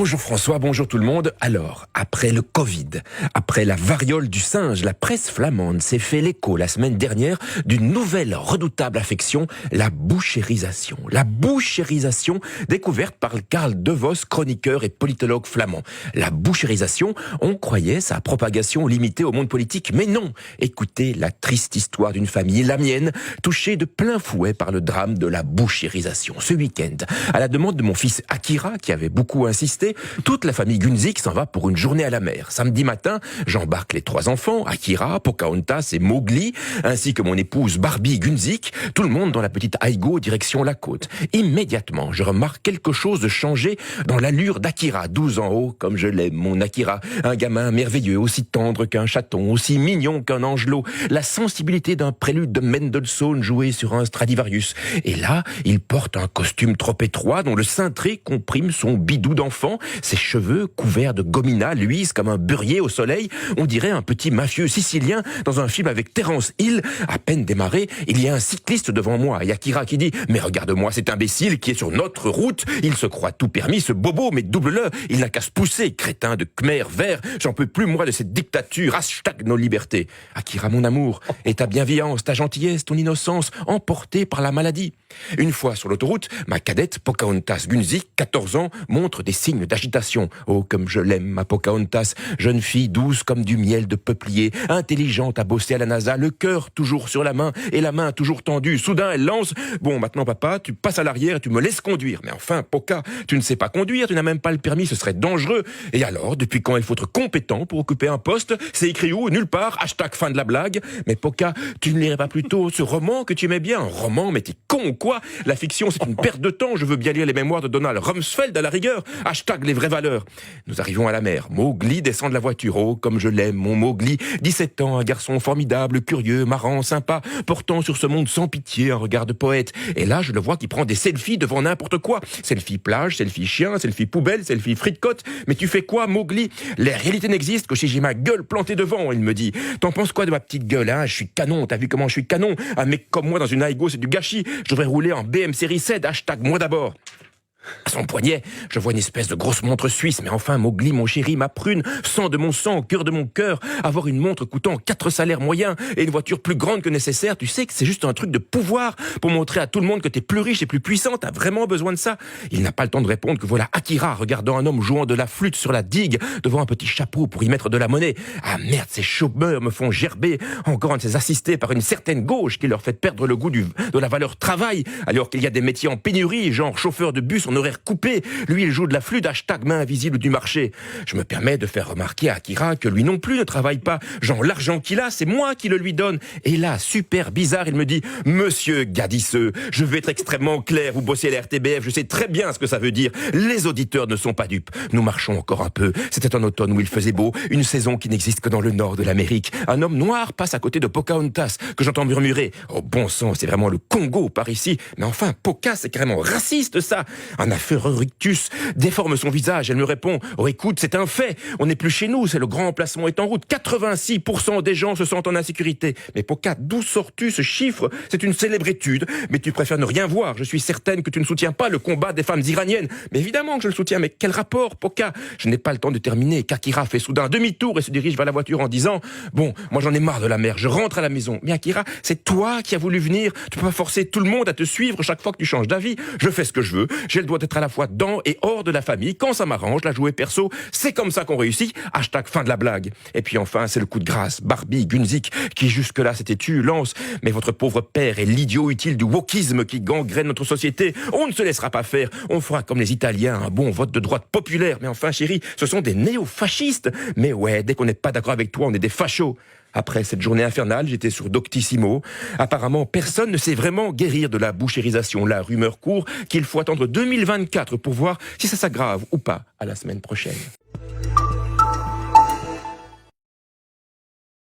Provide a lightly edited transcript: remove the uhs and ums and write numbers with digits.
Bonjour François, bonjour tout le monde. Alors, après le Covid, après la variole du singe, la presse flamande s'est fait l'écho la semaine dernière d'une nouvelle redoutable affection, la bouchérisation. La bouchérisation découverte par Karl De Vos, chroniqueur et politologue flamand. La bouchérisation, on croyait sa propagation limitée au monde politique, mais non. Écoutez la triste histoire d'une famille, la mienne, touchée de plein fouet par le drame de la bouchérisation. Ce week-end, à la demande de mon fils Akira, qui avait beaucoup insisté, toute la famille Gunzik s'en va pour une journée à la mer. Samedi matin, j'embarque les 3 enfants, Akira, Pocahontas et Mowgli, ainsi que mon épouse Barbie Gunzik, tout le monde dans la petite Aigo direction la côte. Immédiatement, je remarque quelque chose de changé dans l'allure d'Akira, 12 ans haut, comme je l'aime, mon Akira. Un gamin merveilleux, aussi tendre qu'un chaton, aussi mignon qu'un angelot, la sensibilité d'un prélude de Mendelssohn joué sur un Stradivarius. Et là, il porte un costume trop étroit dont le cintré comprime son bidou d'enfant. Ses cheveux couverts de gomina luisent comme un beurrier au soleil. On dirait un petit mafieux sicilien dans un film avec Terence Hill. À peine démarré, il y a un cycliste devant moi et Akira qui dit « Mais regarde-moi cet imbécile qui est sur notre route. Il se croit tout permis, ce bobo, mais double-le. Il n'a qu'à se pousser, crétin de Khmer vert. J'en peux plus, moi, de cette dictature. Hashtag nos libertés. Akira, mon amour, et ta bienveillance, ta gentillesse, ton innocence, emportée par la maladie. » Une fois sur l'autoroute, ma cadette Pocahontas Gunzik, 14 ans, montre des signes d'agitation. Oh, comme je l'aime, ma Pocahontas, jeune fille douce comme du miel de peuplier, intelligente à bosser à la NASA, le cœur toujours sur la main et la main toujours tendue. Soudain, elle lance « Bon, maintenant, papa, tu passes à l'arrière et tu me laisses conduire. » Mais enfin, Poca, tu ne sais pas conduire, tu n'as même pas le permis, ce serait dangereux. Et alors, depuis quand il faut être compétent pour occuper un poste? C'est écrit où? Nulle part. Hashtag fin de la blague. Mais Poca, tu ne lirais pas plutôt ce roman que tu aimais bien? Un roman, mais t'es con ou quoi? La fiction, c'est une perte de temps. Je veux bien lire les mémoires de Donald Rumsfeld à la rigueur. Hashtag les vraies valeurs. Nous arrivons à la mer. Mowgli descend de la voiture. Oh, comme je l'aime, mon Mowgli. 17 ans, un garçon formidable, curieux, marrant, sympa, portant sur ce monde sans pitié un regard de poète. Et là, je le vois qui prend des selfies devant n'importe quoi. Selfie plage, selfie chien, selfie poubelle, selfie frites côte. Mais tu fais quoi, Mowgli? La réalité n'existe que si j'ai ma gueule plantée devant. Il me dit, t'en penses quoi de ma petite gueule, hein? Je suis canon, t'as vu comment je suis canon? Un mec comme moi dans une Aigo, c'est du gâchis. Je devrais rouler en BM série 7, hashtag moi d'abord. À son poignet, je vois une espèce de grosse montre suisse. Mais enfin, Mowgli, mon chéri, ma prune, sang de mon sang, cœur de mon cœur, avoir une montre coûtant 4 salaires moyens et une voiture plus grande que nécessaire, tu sais que c'est juste un truc de pouvoir pour montrer à tout le monde que t'es plus riche et plus puissant, t'as vraiment besoin de ça? Il n'a pas le temps de répondre que voilà Akira regardant un homme jouant de la flûte sur la digue devant un petit chapeau pour y mettre de la monnaie. Ah merde, ces chômeurs me font gerber. Encore un de ces assistés par une certaine gauche qui leur fait perdre le goût de la valeur travail, alors qu'il y a des métiers en pénurie, genre chauffeur de bus en horaire coupé. Lui, il joue de la flûte, hashtag main invisible du marché. Je me permets de faire remarquer à Akira que lui non plus ne travaille pas. Genre, l'argent qu'il a, c'est moi qui le lui donne. Et là, super bizarre, il me dit « Monsieur Gadisseux, je vais être extrêmement clair, vous bossez à la RTBF, je sais très bien ce que ça veut dire. Les auditeurs ne sont pas dupes. Nous marchons encore un peu. C'était un automne où il faisait beau, une saison qui n'existe que dans le nord de l'Amérique. Un homme noir passe à côté de Pocahontas, que j'entends murmurer. Oh bon sang, c'est vraiment le Congo par ici. Mais enfin, Poca, c'est carrément raciste ça. Un affreux rictus déforme son visage. Elle me répond « Oh écoute, c'est un fait. On n'est plus chez nous, c'est le grand emplacement est en route. 86% des gens se sentent en insécurité. » Mais Poca, d'où sors-tu ce chiffre? C'est une célèbre étude. Mais tu préfères ne rien voir. Je suis certaine que tu ne soutiens pas le combat des femmes iraniennes. Mais évidemment que je le soutiens. Mais quel rapport, Poca? Je n'ai pas le temps de terminer. Akira fait soudain demi-tour et se dirige vers la voiture en disant « Bon, moi j'en ai marre de la mer. Je rentre à la maison. » Mais Akira, c'est toi qui as voulu venir. Tu peux pas forcer tout le monde à te suivre chaque fois que tu changes d'avis. Je fais ce que je veux. J'ai le droit d'être à la fois dans et hors de la famille, quand ça m'arrange, la jouer perso, c'est comme ça qu'on réussit, hashtag fin de la blague. Et puis enfin, c'est le coup de grâce, Barbie Gunzik, qui jusque-là s'était tue, lance, mais votre pauvre père est l'idiot utile du wokisme qui gangrène notre société, on ne se laissera pas faire, on fera comme les Italiens, un bon vote de droite populaire, mais enfin chérie, ce sont des néo-fascistes, mais ouais, dès qu'on n'est pas d'accord avec toi, on est des fachos. Après cette journée infernale, j'étais sur Doctissimo. Apparemment, personne ne sait vraiment guérir de la bouchérisation. La rumeur court qu'il faut attendre 2024 pour voir si ça s'aggrave ou pas à la semaine prochaine.